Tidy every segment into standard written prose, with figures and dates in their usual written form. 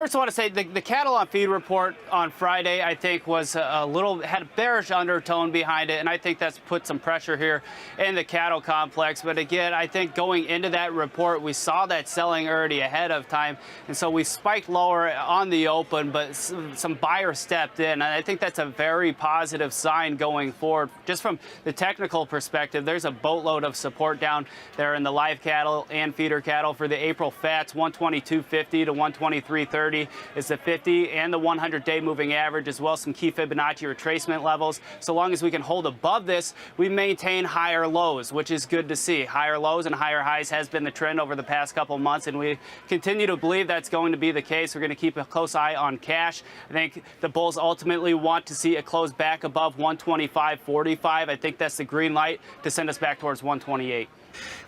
First, I want to say the cattle on feed report on Friday, I think, was had a bearish undertone behind it, and I think that's put some pressure here in the cattle complex. But again, I think going into that report, we saw that selling already ahead of time, and so we spiked lower on the open, but some buyers stepped in, and I think that's a very positive sign going forward. Just from the technical perspective, there's a boatload of support down there in the live cattle and feeder cattle for the April fats, 122.50 to 123.30. Is the 50 and the 100-day moving average, as well as some key Fibonacci retracement levels. So long as we can hold above this, we maintain higher lows, which is good to see. Higher lows and higher highs has been the trend over the past couple months, and we continue to believe that's going to be the case. We're going to keep a close eye on cash. I think the bulls ultimately want to see it close back above 125.45. I think that's the green light to send us back towards 128.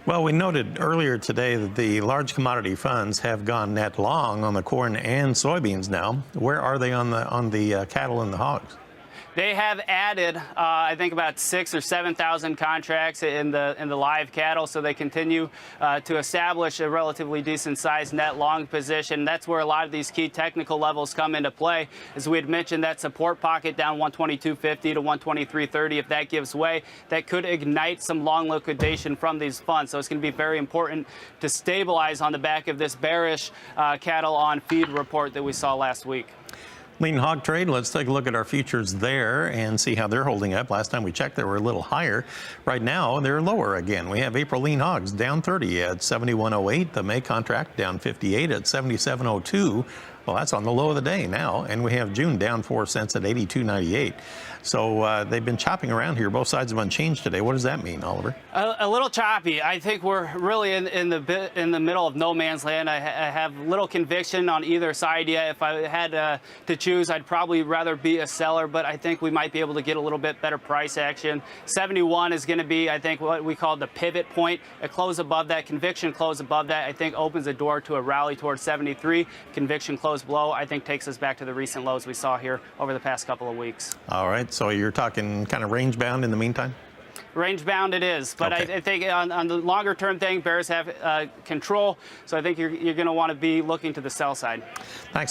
Well, we noted earlier today that the large commodity funds have gone net long on the corn and soybeans now. Where are they on the cattle and the hogs? They have added, I think, about 6,000 or 7,000 contracts in the live cattle, so they continue to establish a relatively decent-sized net long position. That's where a lot of these key technical levels come into play. As we had mentioned, that support pocket down 122.50 to 123.30, if that gives way, that could ignite some long liquidation from these funds. So it's going to be very important to stabilize on the back of this bearish cattle on feed report that we saw last week. Lean hog trade, let's take a look at our futures there and see how they're holding up. Last time we checked, they were a little higher. Right now, they're lower again. We have April lean hogs down 30 at 71.08. The May contract down 58 at 77.02. Well, that's on the low of the day now. And we have June down 4 cents at 82.98. So they've been chopping around here. Both sides have unchanged today. What does that mean, Oliver? A little choppy. I think we're really in the middle of no man's land. I have little conviction on either side yet. If I had to choose, I'd probably rather be a seller, but I think we might be able to get a little bit better price action. 71 is going to be, I think, what we call the pivot point. A close above that, conviction close above that, I think opens the door to a rally towards 73. Conviction close below, I think, takes us back to the recent lows we saw here over the past couple of weeks. All right. So you're talking kind of range bound in the meantime? Range bound it is, but okay. I think on the longer term thing, bears have control, so I think you're going to want to be looking to the sell side. Thanks.